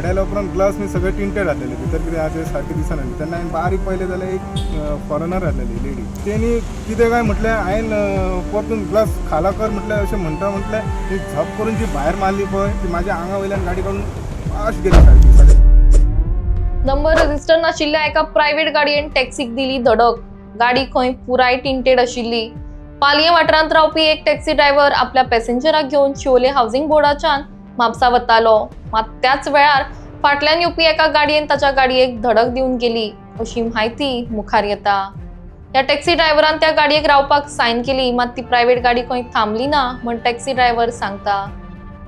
आड्याला उपरांत ग्लास मी सगळे टिंटेड घातलेले भितर कितें आहा ते सारकें दिसना तेन्ना हांवें बारीक पळयलें जाल्यार एक फॉरेनर घातलेली लेडी तेणी कितें काय म्हटलें हांवें परतून ग्लास खाला कर म्हटलें अशें म्हटलें ती झप करून जी भायर मारली पळय ती म्हाज्या आंगा वयल्यान गाडी काडून फास्ट गेली सारकी. नंबर रजिस्टर नाशिल्ल्या एका प्रायव्हेट गाडयेन टॅक्सीक दिली धडक. गाडी खंय पुराय टिंटेड आशिल्ली. पालये वाठारांत रावपी एक टॅक्सी ड्रायव्हर आपल्या पॅसेंजराक घेवन शिवोले हाऊसिंग बोर्डाच्यान म्हापसा वतालो. मात त्याच वेळार फाटल्यान येवपी एका गाडयेन ताच्या गाडयेक धडक दिवन गेली अशी म्हायती मुखार येता. या टॅक्सी ड्रायव्हरान त्या गाडयेक रावपाक सायन केली मात ती प्रायव्हेट गाडी खंय थांबली ना म्हण टॅक्सी ड्रायव्हर सांगता.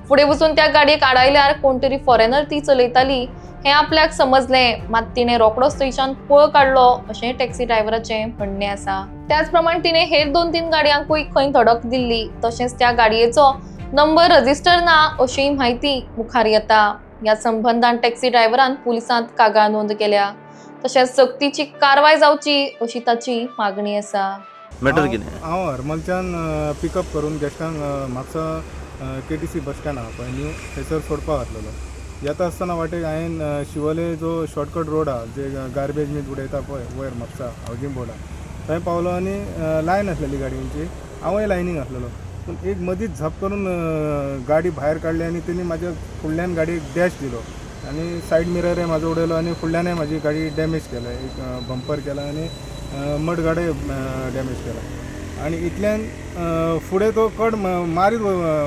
फुडें वचून त्या गाडयेक आडायल्यार कोण तरी फॉरेनर ती चलयताली हे आपल्याक समजलें मात तिने रोकडोच थंयच्यान पळ काडलो अशें टॅक्सी ड्रायव्हराचें म्हणणें आसा. त्याच प्रमाण तिने हेर 2-3 गाडयांकूय खंय धडक दिल्ली तशेंच त्या गाडयेचो नंबर रजिस्टर ना अशी म्हायती मुखार येता. ह्या संबंधान टॅक्सी ड्रायव्हरान पुलिसांत कागाळ नोंद केल्या. तशेंच सक्तीची कारवाय जावची अशी ताची मागणी आसा. मॅटर कितें? हांव हरमलच्यान पिकअप करून गेस्टांक म्हापसा KTC बस स्टँड आहा पळय न्यू थंयसर सोडपाक घातलेलो. येता आसतना वाटेक हांवें शिवोले जो शॉर्टकट रोड आहा जे गार्बेज मीठ उडयता पळय वयर म्हापसा हावजिंग बोर्डा थंय पावलो आनी लायन आसलेली गाडयांची हांवूय लायनीक आसलेलो पूण एक मदींच झप करून गाडी भायर काडली आनी तेणी म्हाज्या फुडल्यान गाडयेक डॅश दिलो आनी सायड मिररय म्हाजो उडयलो आनी फुडल्यानय म्हाजी गाडी डॅमेज केला एक बंपर केला आनी मड गाडय डॅमेज केला आनी इतल्यान फुडें तो कड मारीत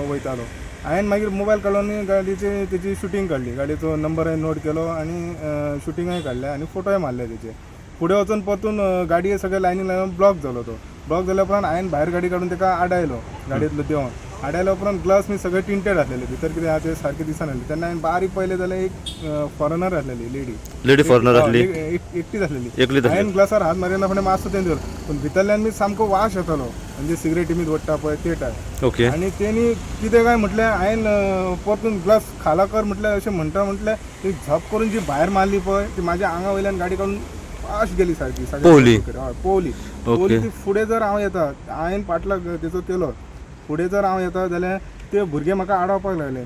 वयतालो. हांवें मागीर मोबायल काडलो आनी गाडयेची तेची शुटींग काडली गाडयेचो नंबर हांवें नोट केलो आनी शुटींगय काडलें आनी फोटोय मारले तेचे. फुडें वचून परतून गाडये सगळे लायनीक लावन ब्लॉक जालो तो. ब्लॉक जाल्या उपरांत हांवें भायर गाडी काडून ताका आडायलो गाडयेंतलो देंवन. आडायल्या उपरांत ग्लास मी सगळे टिंटेड घातलेले भितर कितें आहा ते सारकें दिसना तेन्ना हांवें बारीक पळयलें जाल्यार एक फॉरेनर घातलेली लेडी फॉरेनर आसली एकटीच आसलेली. एकलीच आसली. हांवें ग्लासार हात मारिना फुडें मातसो तें धर पूण भितरल्यान मी सामको वास येतालो म्हणजे सिगरेटी मीत ओडटा पळय ते टायप. ओके. आनी तेणी कितें काय म्हटलें हांवें परतून ग्लास खाला कर म्हटलें अशें म्हटलें ती झप करून जी भायर मारली पळय ती म्हाज्या आंगा वयल्यान गाडी काडून फास्ट गेली सारकी पोवली. हय पोवली ती फुडें जर हांव येता हांवें पाटलाक तेचो केलो फुडें जर हांव येता जाल्यार ते भुरगे म्हाका आडावपाक लागले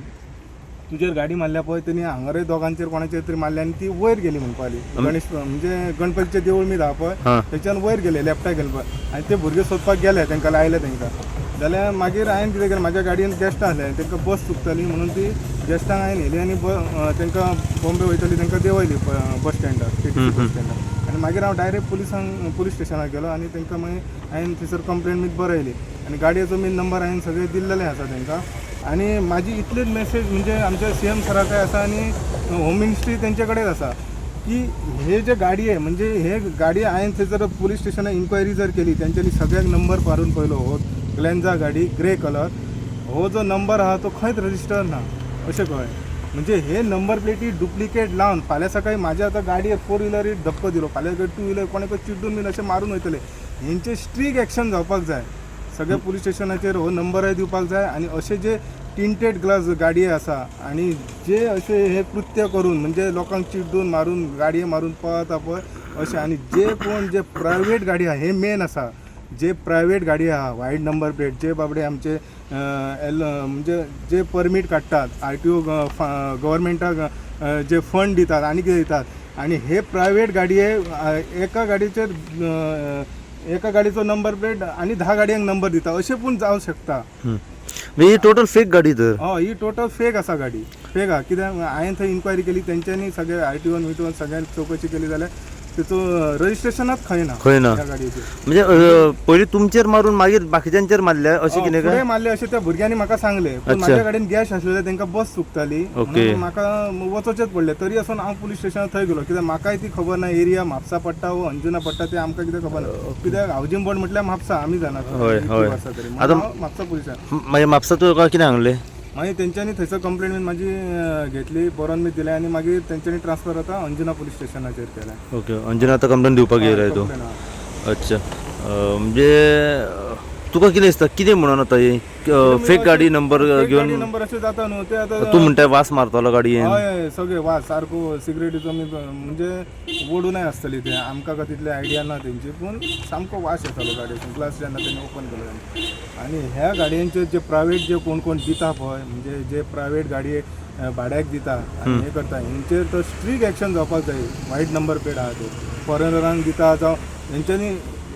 तुजेर गाडी मारल्या पळय तेणी हांगारय दोगांचेर कोणाचेर तरी मारल्या आनी ती वयर गेली म्हणपा लागली. गणेश म्हणजे गणपतीचें देवूळ मीत आहा पळय थंयच्यान वयर गेले लेफ्टाक गेले पळय आनी ते भुरगे सोदपाक गेले तांकां लायले तांकां जाल्यार मागीर हांवें कितें केलें म्हाज्या गाडयेन गेस्टां आहले तांकां बस चुकताली म्हणून ती गेस्टांक हांवें व्हेली आनी तांकां बॉम्बे वयताली तांकां देंवयली बस स्टँडार KTC बस स्टँडार आनी मागीर हांव डायरेक्ट पुलीस स्टेशनार गेलो आनी तांकां मागीर हांवें थंयसर कंप्लेंट मीत बरयली आनी गाडयेचो बीन नंबर हांवें सगळे दिल्लेले आसा तांकां. आनी म्हाजी इतलीच मेसेज म्हणजे आमच्या CM सराकय आसा आनी होम मिनिस्ट्री तेंचे कडेन आसा की हे जे गाडी आहे म्हणजे हे गाडी हांवें थंयसर पुलीस स्टेशनार इन्क्वायरी जर केली तेंच्यांनी सगळ्याक नंबर मारून पळयलो हो ग्लेन्झा गाडी ग्रे कलर हो जो नंबर आहा तो खंयच रजिस्टर ना अशें कळ्ळें. म्हणजे हे नंबर प्लेटी डुप्लिकेट लावन फाल्यां सकाळी म्हाज्या आतां गाडयेर 4 व्हिलरीर धप्को दिलो फाल्यां 2 व्हिलर कोणाक चिड्डून बीन अशें मारून वयतले हेंचे स्ट्रीक एक्शन जावपाक जाय. सगळ्या पुलीस स्टेशनाचेर हो नंबरय दिवपाक जाय आनी अशे जे टिंटेड ग्लास गाडये आसा आनी जे अशे हे कृत्य करून म्हणजे लोकांक चिड्डून मारून गाडये मारून पळता पळय अशें आनी जे कोण जे प्रायवेट गाडी आहा हे मेन आसा जे प्रायवेट गाडी आहा वायट नंबर प्लेट जे बाबडे आमचे म्हणजे जे परमीट काडटात RTO गव्हर्मेंटाक जे फंड दितात आनी कितें दितात आनी हे प्रायवेट गाडये एका गाडीचो नंबर प्लेट आनी 10 गाडयांक नंबर दिता अशें पूण जावं शकता. ही टोटल फेक गाडी तर हय ही टोटल फेक आसा गाडी फेक आहा कित्याक हांवें थंय इन्क्वायरी केली तेंच्यांनी सगळे RTO सगळ्यांनी चवकशी केली जाल्यार तेचो रजिस्ट्रेशनच खंय ना त्या गाडयेचेर. म्हणजे पयलीं तुमचेर मारून मागीर बाकीच्यांचेर मारल्या अशें कितें काय? मारले अशें त्या भुरग्यांनी म्हाका सांगलें पूण म्हाज्या गाडयेन गॅस आसलेले तांकां बस चुकताली म्हाका वचोचेच पडलें तरी आसून हांव पुलीस स्टेशनार थंय गेलो कित्याक म्हाकाय ती खबर ना एरिया म्हापसा पडटा वो अंजुना पडटा ते आमकां कितें खबर ना कित्याक हावजिंग बोर्ड म्हटल्यार म्हापसा आमी जाणात म्हापसा पुलिसांत मागीर म्हापसा तुका कितें सांगलें? मागीर तेंच्यांनी थंयसर कंप्लेंट बीन म्हाजी घेतली बरोवन मी दिलें आनी मागीर तेंच्यांनी ट्रान्सफर आतां अंजुना पुलीस स्टेशनाचेर केलें. ओके अंजुना आतां कंप्लेन दिवपाक येयला तूं? अच्छा म्हणजे तुका कितें दिसता कितें म्हणून आता फेक गाडी नंबर घेवन नंबर असे जाता न्हू ते आता तू म्हणटाय वास मारतलो गाडयेन हय सगळे वास सारको सिगरेटीचो म्हणजे ओडूनय आसतली ते आमकां का तितले आयडिया ना तेंची पूण सामको वास येतालो गाडयेचो ग्लास जेन्ना तेणी ओपन केलो आनी ह्या गाडयांचे जे प्रायवेट जे कोण कोण दिता पळय म्हणजे जे प्रायवेट गाडये भाड्याक दिता आनी हे करता हेंचेर तर स्ट्रीक एक्शन जावपाक जाय वायट नंबर प्लेट आहा ते फॉरेनरांक दिता जावं हेंच्यांनी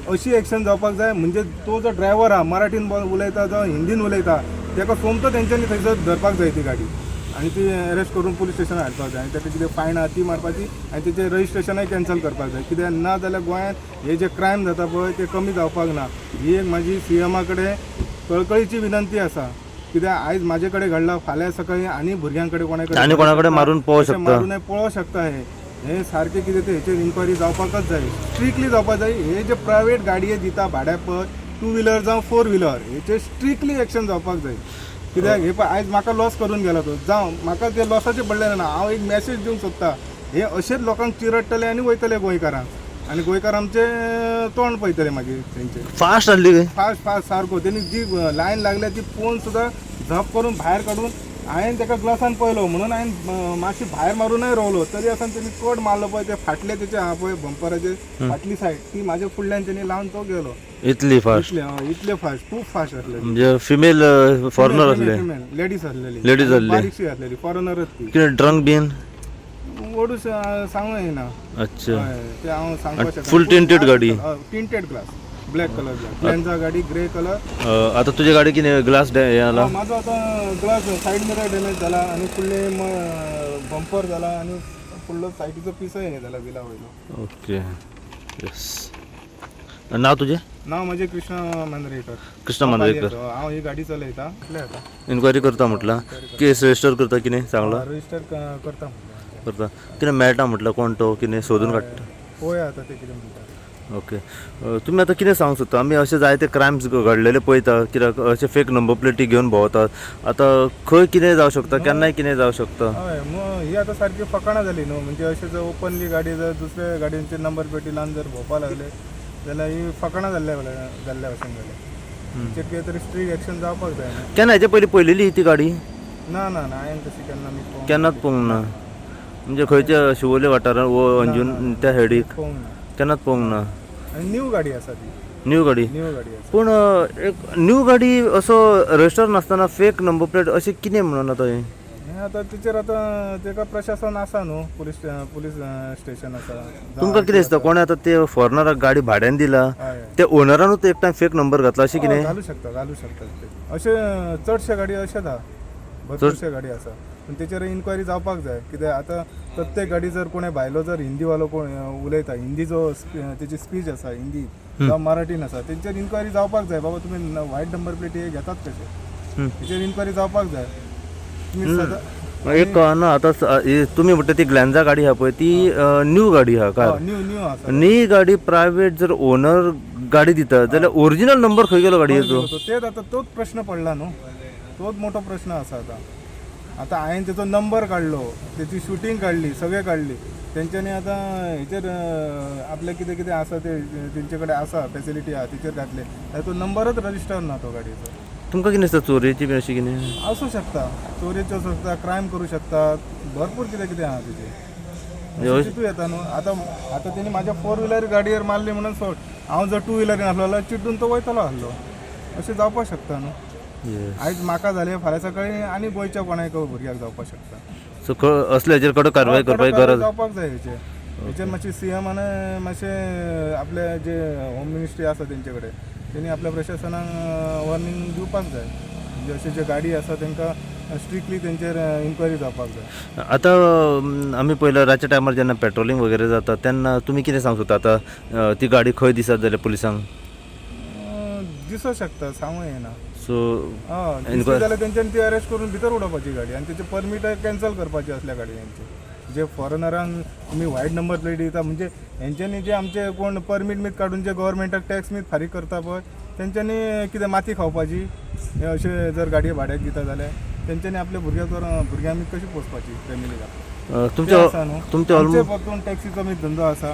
अशी एक्शन जावपाक जाय म्हणजे तो जो ड्रायव्हर आहा मराठीन उलयता जावं हिंदीन उलयता ताका सोमतो तेंच्यांनी थंयसर धरपाक जाय ती गाडी आनी ती अरेस्ट करून पुलीस स्टेशनार हाडपाक जाय आनी ताका कितें फायन आहा ती मारपाची आनी तेचें रजिस्ट्रेशनय कॅन्सल करपाक जाय कित्याक ना जाल्यार गोंयांत हे जे क्रायम जाता पळय ते कमी जावपाक ना ही एक म्हाजी CMा कडेन कळकळीची विनंती आसा कित्याक आयज म्हाजे कडेन घडला फाल्यां सकाळीं आनी भुरग्यां कडेन आनी कोणा कडेन मारून पळोवंक शकता मारूनय पळोवंक शकता हे सारकें कितें ते हेचेर इन्क्वायरी जावपाकच जाय स्ट्रिक्टली जावपाक जाय हे जे प्रायवेट गाडये दिता भाड्याक पळय 2 व्हिलर जावं 4 व्हिलर हेचेर स्ट्रिक्टली एक्शन जावपाक जाय कित्याक हे पळय आयज म्हाका लॉस करून गेलो तो जावं म्हाका ते लॉसाचे पडलें ना हांव एक मॅसेज दिवंक सोदता हे अशेच लोकांक चिरडटले आनी वयतले गोंयकारांक आनी गोंयकार आमचे तोंड पळयतले मागीर तेंचे फास्ट आहली फास्ट सारको तेणी जी लायन लागल्या ती पळोवन सुद्दां झप करून भायर काडून हांवें ताका ग्लासान पळयलो म्हणून हांवें मातशी भायर मारूनय रावलो तरी आसतना तेणी कट मारलो पळय ते फाटले तेचे आहा पळय बंपराचे फाटली सायड ती म्हाज्या फुडल्यान तेणी लावन तो गेलो इतली फास्ट इतले फास्ट खूब फास्ट आसले म्हणजे फिमेल फॉरेनर असले लेडीज आसलेली लेडीज आसले बारीकशी आसलेली फॉरेनरच ती कितें ड्रंक बीन ओडूस सांगूं येना अच्छा ते हांव सांगपाक शकना फुल टिंटेड गाडी टिंटेड ग्लास ब्लॅक कलर प्लॅनचा गाडी ग्रे कलर आता तुझी गाडी कितें ग्लास हे आला माझो आता ग्लास साईड मिरर डॅमेज झाला आणि फुडले बंपर झाला आणि फुडलो सायडीचो पिसय हे झाला विला वयलो ओके येस नाव तुझे नाव माझे कृष्णा मांद्रेकर कृष्णा मांद्रेकर हांव ही गाडी चलयता कितले आता इन्क्वायरी करता म्हटला केस रजिस्टर करता कितें सांगला रजिस्टर करता करता कितें मेळटा म्हटलं कोण तो कितें सोदून काडटा पळोवया आता ते कितें म्हणटा ओके तुमी आतां कितें सांगूंक सोदता आमी अशे जायते क्रायम्स घडलेले पळयता कित्याक अशे फेक नंबर प्लेटी घेवन भोंवतात आतां खंय कितें जावं शकता केन्नाय कितें जावं शकता हय ही आता सारकी फकाणां जाली न्हू म्हणजे अशें जर ओपनली गाडी जर दुसऱ्या गाडयांचे नंबर प्लेटी लावन जर भोंवपाक लागले जाल्यार ही फकाणां जाल्ल्या भशेन जालें तेचेर कितें तरी स्ट्रीक एक्शन जावपाक जाय केन्ना हेचे पयलीं पळयलेली ती गाडी ना ना ना हांवें तशी केन्ना मी केन्नाच पळोवंक ना म्हणजे खंयच्या शिवोले वाठारांत वो अंजून त्या हेडीक पळोवंक ना केन्नाच पळोवंक ना आनी न्यू गाडी आसा ती न्यू गाडी न्यू गाडी आसा पूण एक न्यू गाडी असो रजिस्टर नासतना फेक नंबर प्लेट अशें कितें म्हणून आतां हें हें आतां तेचेर आतां तेका प्रशासन आसा न्हू पुलीस स्टेशन आसा तुमकां कितें दिसता कोणें आतां ते फॉरनराक गाडी भाड्यान दिला हय ते ओनरानूच एक टायम फेक नंबर घातला अशें कितें घालू शकता ते अशे चडशे गाडी अशेच आहा भरपूरशे गाडी आसा पूण तेचेर इन्क्वायरी जावपाक जाय कित्याक आतां प्रत्येक गाडी जर कोणें भायलो जर हिंदीवालो कोण उलयता हिंदी जो तेची स्पीच आसा हिंदी जावं मराठीन आसा तेचेर इन्क्वायरी जावपाक जाय बाबा तुमी वायट नंबर प्लेटी हे घेतात कशे तेचेर इन्क्वायरी जावपाक जाय तुमी सदां एक ना आतां तुमी म्हणटा ती ग्लॅन्झा गाडी आहा पळय ती न्यू गाडी आहा कार न्यू आसा न्ही गाडी प्रायवेट जर ओनर गाडी दिता जाल्यार ओरिजिनल नंबर खंय गेलो गाडयेचो तेच आतां तोच प्रश्न पडला न्हू तोच मोठो प्रश्न आसा आतां हांवें तेचो नंबर काडलो तेची शूटिंग काडली सगळें काडली तेंच्यांनी आतां हेचेर आपलें कितें कितें आसा ते तेंचे कडेन आसा फॅसिलिटी आहा तेचेर घातले जाल्यार तो नंबरच रजिस्टर ना तो गाडयेचो तुमकां कितें दिसता चोरेची बी अशी कितें आसूं शकता चोरेच्यो आसूं शकता क्रायम करूं शकता भरपूर कितें कितें आहा तेचेर चितूं येता न्हू आतां तेणी म्हाज्या 4 व्हिलर गाडयेर मारली म्हणून सोड हांव जर 2 व्हिलरीन आसलो जाल्यार चिड्डून तो वयतलो आसलो अशें जावपाक शकता न्हू आयज म्हाका जालें फाल्यां सकाळीं आनी गोंयच्या कोणाक भुरग्याक जावपाक शकता सो असल्याचेर कडक कारवाय करपाची गरज जावपाक जाय हेचेर मातशी CMान मातशें आपले जे होम मिनिस्ट्री आसा तेंचे कडेन तेणी आपल्या प्रशासनाक वॉर्निंग दिवपाक जाय म्हणजे अशे जे गाडी आसा तांकां स्ट्रिक्टली तेंचेर इन्क्वायरी जावपाक जाय आतां आमी पयल्या रातच्या टायमार जेन्ना पेट्रोलिंग वगैरे जाता तेन्ना तुमी कितें सांगूं सोदता आतां ती गाडी खंय दिसत जाल्यार पुलिसांक दिसूं शकता सांगूं येना सो जाल्यार तेंच्यांनी ती अरेस्ट करून भितर उडोवपाची गाडी आनी तेचे परमीट कॅन्सल करपाची असल्या गाडयांची जे फॉरेनरांक तुमी वायट नंबर प्लेट दिता म्हणजे हेंच्यांनी जे आमचे कोण परमीट मीत काडून जे गव्हर्मेंटाक टॅक्स मीत फारीक करता पळय तेंच्यांनी कितें माती खावपाची हे अशे जर गाडये भाड्याक दिता जाल्यार तेंच्यांनी आपल्या भुरग्यां मीत कशी पोसपाची फॅमिलीक तुमचे ऑलमोस्ट टॅक्सीचो मीत धंदो आसा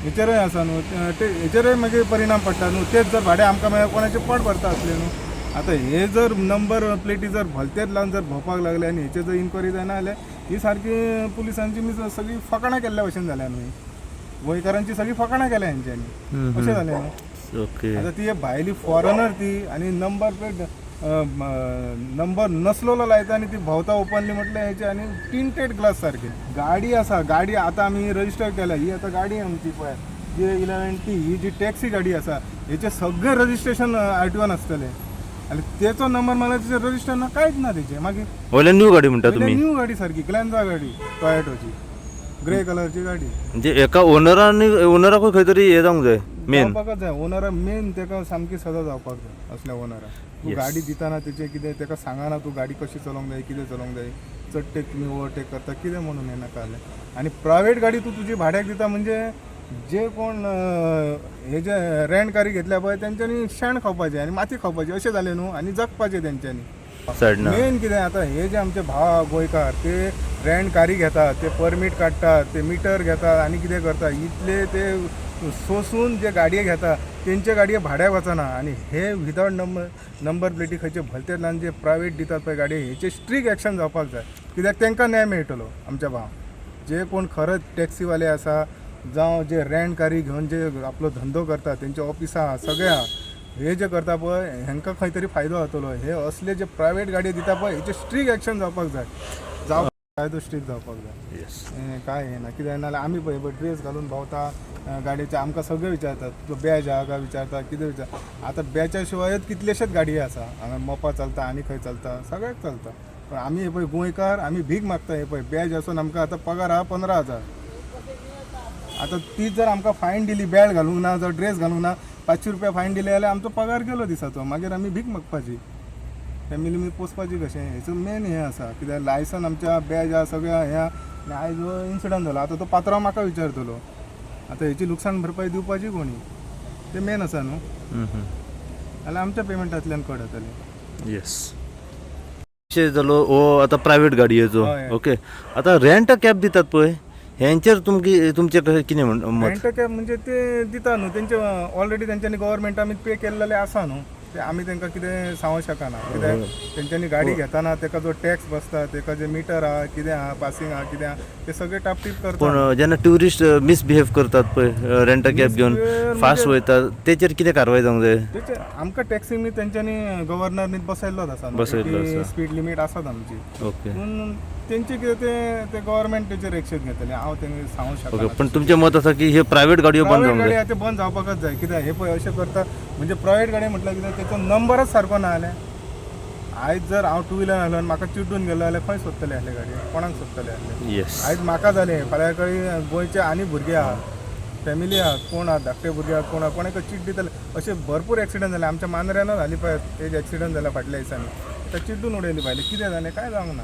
हेचेरय आसा न्हू हेचेरय मागीर परिणाम पडटा न्हू. तेच जर भाडे आमकां मागीर कोणाचे पड भरता असले न्हू. आतां हे जर नंबर प्लेटी जर भलतेच लावन जर भोंवपाक लागले आनी हेचेर जर इन्क्वायरी जायना जाल्यार ही सारकी पुलिसांची सगळी फकाणां केल्ल्या भशेन जाल्या न्हू. गोंयकारांची सगळी फकाणां केल्या हेंच्यांनी अशें जालें न्हू. ओके. आता ती भायली फॉरेनर ती आणि नंबर प्लेट नंबर नसलेलो लायता आणि ती भोंवता ओपनली म्हटल्यार हेचे आणि टिंटेड ग्लास सारखे गाडी आसा. गाडी आता आम्ही रजिस्टर केल्या. ही आता गाडी आमची पळय जी 11T ही जी टॅक्सी गाडी आसा हेचे सगळे रजिस्ट्रेशन RTOन आसतले आणि तेचो नंबर मला तिचे रजिस्टर ना कांयच ना तेचे. मागीर वयल्यान न्यू गाडी म्हणटा तुम्ही? न्यू गाडी सारखी ग्लॅन्झा गाडी टोयोटोची ग्रे कलरची गाडी. म्हणजे एका ओनराकूय खंय तरी हे जावंक जाय मेन. जावपाकच जाय ओनरा मेन तेका सामकी सजा जावपाक जाय असल्या ओनरा. तू Yes. गाडी दिताना तेचे कितें तेका सांगाना तू गाडी कशी चलोवंक जाय कितें चलोवंक जाय. चडटे तुमी ओवरटेक करता कितें म्हणून हें नाका जालें. आनी प्रायवेट गाडी तू तुजी भाड्याक दिता म्हणजे जे कोण हे जे रेंट कारी घेतल्या पळय तेंच्यांनी शेण खावपाचें आनी माती खावपाची अशें जालें न्हू आनी जगपाचें तेंच्यांनी. सायडना मेन कितें आतां हे जे आमचे भाव गोंयकार ते रेंट कारी घेतात ते परमीट काडटात ते मिटर घेतात आनी कितें करता इतले ते सोसून जे गाडये घेता तेंचे गाडये भाड्याक वचना आनी हे विदावट नंबर प्लेटी खंयचे भलते लावन जे प्रायवेट दितात पळय गाडये हेचे स्ट्रीक एक्शन जावपाक जाय. कित्याक तांकां न्याय मेळटलो आमच्या भाव. जे कोण खरंच टॅक्सीवाले आसा जावं जे रेंट कारी घेवन जे आपलो धंदो करता तेंचे ऑफिसां सगळे आहा हे जे करता पळय हांकां खंय तरी फायदो जातलो. हे असले जे प्रायवेट गाडये दिता पळय हेचे स्ट्रीक एक्शन जावपाक जाय. कायदो स्ट्रीक जावपाक जाय. येस. काय हे ना कित्याक नाल्यार आमी पळय ड्रेस घालून भोंवता गाडयेचे आमकां सगळे विचारतात तो बॅज आहा काय विचारता कितें विचार. आतां बॅच्या शिवायच कितलेशेच गाडये आसा हांगा मोपा चलता आनी खंय चलता सगळ्याक चलता. पण आमी हे पळय गोंयकार आमी भीक मागता. हे पळय बॅज आसून आमकां आतां पगार आहा 15,000. आतां ती जर आमकां फायन दिली बॅल्ट घालूंक ना जर ड्रेस घालूंक ना 500 रुपया फायन दिले जाल्यार आमचो पगार गेलो दिसाचो. मागीर आमी भीक मागपाची फॅमिली मी पोसपाची कशें. हेचो मेन हें आसा कित्याक लायसन आमच्या बॅज आहा सगळें आहा हें आनी आयज इन्सिडंट जालो. आतां तो पात्रांव म्हाका विचारतलो आतां हेची लुकसाण भरपाई दिवपाची कोणी ते मेन आसा न्हू. जाल्यार आमच्या पेमेंटांतल्यान कट जातलें. येस. विशय जालो हो आतां प्रायवेट गाडयेचो. हय. ओके. आतां रेंट कॅब दितात पळय हेंचेर तुमचें कितें मत? रेंट कॅब म्हणजे ते दिता न्हू तेंचे ऑलरेडी तेंच्यांनी गव्हर्मेंटांनी पे केल्लेले आसा न्हू. ते आमी तांकां कितें सांगूंक शकना कित्याक तेंच्यांनी गाडी घेताना तेका जो टॅक्स बसता तेका जे मिटर आहा कितें आहा पासिंग आहा कितें आहा ते सगळे टापटीप करता. पूण जेन्ना ट्युरिस्ट मिसबिहेव करतात पळय रेंट कॅब घेवन फास्ट वयतात तेचेर कितें कारवाय जावंक जाय? तेचे आमकां टॅक्सीनी तेंच्यांनी गव्हर्नरनी बसयल्लोच आसा बसयल्लो आसा. स्पीड लिमीट आसात आमची. ओके. पूण तेंचे कितें ते गव्हर्मेंट तेचेर एक्शन घेतले हांव तेंका सांगूंक ओके. शकना. पण तुमचें मत आसा की हे प्रायवेट गाडयो बंद प्रायवेट जावंक गाडी जाय? आहा ते बंद जावपाकच जाय. कित्याक हे पळय अशें करता म्हणजे प्रायवेट गाडी म्हटल्यार कितें तेचो नंबरच सारको ना जाल्यार आयज जर हांव टू व्हिलर घालून म्हाका चिड्डून गेलो जाल्यार खंय सोदतले आसले गाडये कोणाक सोदतले आसले. येस. आयज म्हाका जालें फाल्यां कळी गोंयचे आनी भुरगे आहा फॅमिली आहा कोण आहा धाकटे भुरगे आहा कोण आहा कोणाक चिड दितले अशे भरपूर एक्सिडंट जाले. आमच्या मांद्र्यान जाली पळय तेज एक्सिडंट जाला फाटल्या दिसांनी ते चिड्डून उडयली भायले कितें जालें काय जावंक ना.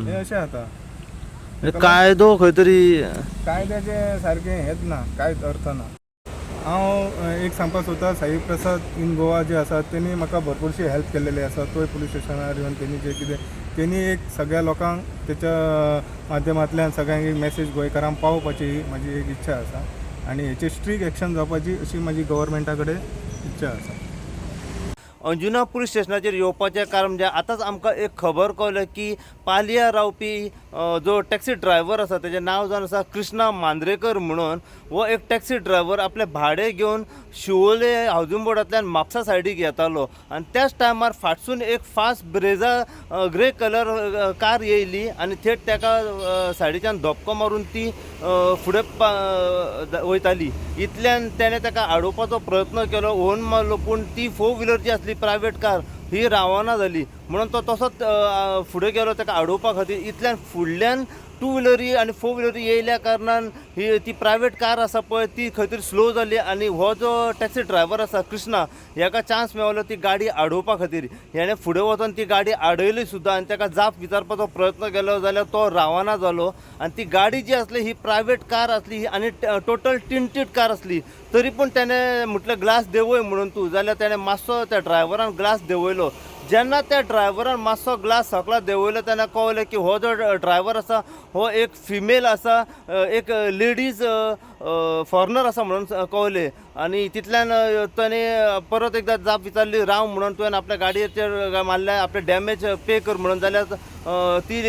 हे अशें जाता. कायदो खंय तरी कायद्याचे सारकें हेच ना कांयच अर्थ ना. हांव एक सांगपाक सोदता साई प्रसाद इन गोवा जे आसा तेणी म्हाका भरपूरशी हेल्प केल्लेली आसा. तोय पुलीस स्टेशनार येवन तेणी जे कितें तेणी एक सगळ्या लोकांक तेच्या माध्यमांतल्यान सगळ्यांक एक मॅसेज गोंयकारांक पावोवपाची ही म्हाजी एक इच्छा आसा आनी हेची स्ट्रीक एक्शन जावपाची अशी म्हाजी गव्हर्मेंटा कडेन इच्छा आसा. अंजुना पुलीस स्टेशनाचेर येवपाचें कारण म्हणजे आतांच आमकां एक खबर कळ्ळी की पालया रावपी जो टॅक्सी ड्रायव्हर आसा तेजें नांव जावन आसा कृष्णा मांद्रेकर म्हणून. हो एक टॅक्सी ड्रायव्हर आपले भाडें घेवन शिवोले हावजींग बोर्डांतल्यान म्हापसा सायडीक येतालो आनी त्याच टायमार फाटसून एक fast Brezza grey colour car येयली आनी थेट ताका सायडीच्यान धपको मारून ती फुडें वयताली. इतल्यान तेणें ताका आडोवपाचो प्रयत्न केलो ओन मारलो पूण ती 4 व्हिलर जी आसली प्रायवेट कार ही रावना जाली म्हणून तो तसोच फुडें गेलो ताका आडोवपा खातीर. इतल्यान फुडल्यान 2 व्हिलरी आनी 4 व्हिलरी येयल्या कारणान ही ती प्रायवेट कार आसा पळय ती खंय तरी स्लो जाली आनी हो जो टॅक्सी ड्रायव्हर आसा कृष्णा हाका चान्स मेळ्ळो ती गाडी आडोवपा खातीर. हेणें फुडें वचून ती गाडी आडयली सुद्दां आनी ताका जाप विचारपाचो प्रयत्न केलो जाल्यार तो रावना जालो आनी ती गाडी जी आसली ही प्रायवेट कार आसली आनी टोटल टिंटेड कार आसली. तरी पूण तेणें म्हटलें ग्लास देंवय म्हणून तूं जाल्यार तेणें मातसो त्या ड्रायव्हरान ग्लास देंवयलो. जेन्ना त्या ड्रायव्हरान मातसो ग्लास सकला देंवयलो तेन्ना कळलें की हो जो ड्रायव्हर आसा हो एक फिमेल आसा, एक लेडीज फॉरनर आसा म्हणून कळलें. आनी तितल्यान ताणें परत एकदां जाप विचारली राव म्हणून, तुवें आपल्या गाडयेचेर मारल्या आपले डॅमेज पे कर म्हणून. जाल्यार ती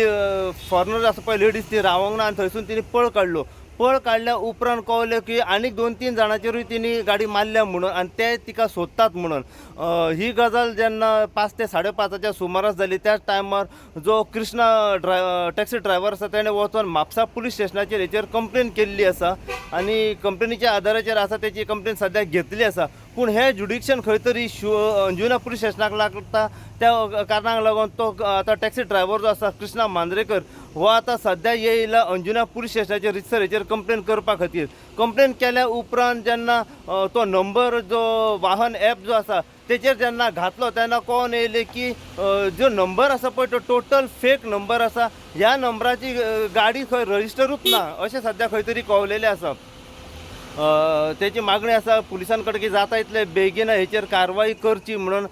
फॉरनर आसा पळय लेडीज ती रावंक ना आनी थंयसून तिणी पळ काडलो. पळ काडल्या उपरांत कळलें की आनीक 2-3 जाणांचेरूय तिणी गाडी मारल्या म्हणून आनी ते तिका सोदतात म्हणून. ही गजाल जेन्ना 5 ते 5:30च्या सुमारास जाली त्याच टायमार जो कृष्णा टॅक्सी ड्रायव्हर आसा तेणें वचून म्हापसा पुलीस स्टेशनाचेर हेचेर कंप्लेन केल्ली आसा आनी कंप्लेनीच्या आदाराचेर आसा तेची कंप्लेन सद्याक घेतली आसा. पूण हें जुडिक्शन खंय तरी अंजुना पुलीस स्टेशनाक लागता त्या कारणाक लागून तो आतां टॅक्सी ड्रायव्हर जो आसा कृष्णा मांद्रेकर हो आतां सद्या येयला अंजुना पुलीस स्टेशनाचेर रितसर हेचेर कंप्लेन करपा खातीर. कंप्लेन केल्या उपरांत जेन्ना तो नंबर जो वाहन ॲप जो आसा तेचेर जेन्ना घातलो तेन्ना कळोन येयलें की जो नंबर आसा पळय तो टोटल फेक नंबर आसा. ह्या नंबराची गाडी खंय रजिस्टरूच ना अशें सद्या खंय तरी कळलेलें आसा. तेची मागणी आसा पुलिसां कडेन की जाता इतले बेगीन हेचेर कारवाई करची म्हणून.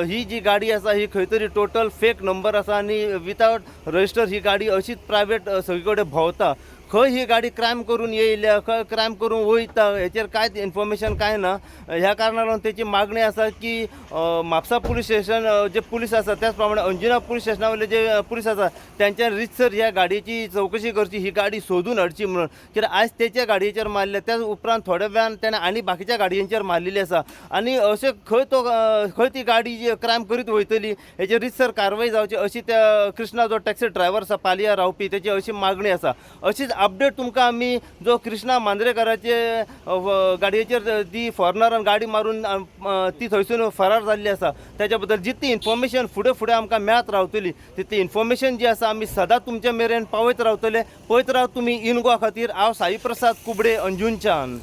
ही जी गाडी आसा ही खंय तरी टोटल फेक नंबर आसा आनी विथआवट रजिस्टर ही गाडी अशीच प्रायवेट सगळे कडेन भोंवता. खंय ही गाडी क्रायम करून येयल्या, खंय क्रायम करून वयता हेचेर कांयच इन्फॉर्मेशन कांय ना. ह्या कारणान लागून तेची मागणी आसा की म्हापसा पुलीस स्टेशन जे पुलीस आसा त्याच प्रमाणे अंजुना पुलीस स्टेशना वयले जे पुलीस आसा त्यांच्यान रितसर ह्या गाडयेची चवकशी करची, ही गाडी सोदून हाडची म्हणून. कित्याक आयज तेच्या गाडयेचेर मारल्या त्याच उपरांत थोड्या वेळान तेणें आनी बाकीच्या गाडयांचेर मारलेली आसा आनी अशें खंय ती गाडी जी क्रायम करीत वयतली हेचेर रितसर कारवाई जावची अशी त्या कृष्णा जो टॅक्सी ड्रायव्हर आसा पालया रावपी तेची अशी मागणी आसा. अशीच अपडेट तुमकां आमी जो कृष्णा मांद्रेकराचे गाडयेचेर ती फॉरनरान गाडी मारून ती थंयसून फरार जाल्ली आसा त्याच्या बद्दल जितली इन्फॉर्मेशन फुडें आमकां मेळत रावतली तितली इन्फॉर्मेशन जी आसा आमी सदांच तुमचे मेरेन पावयत रावतले. पळयत राव तुमी इन गोवा खातीर. हांव साई प्रसाद कुबडे अंजुनच्यान.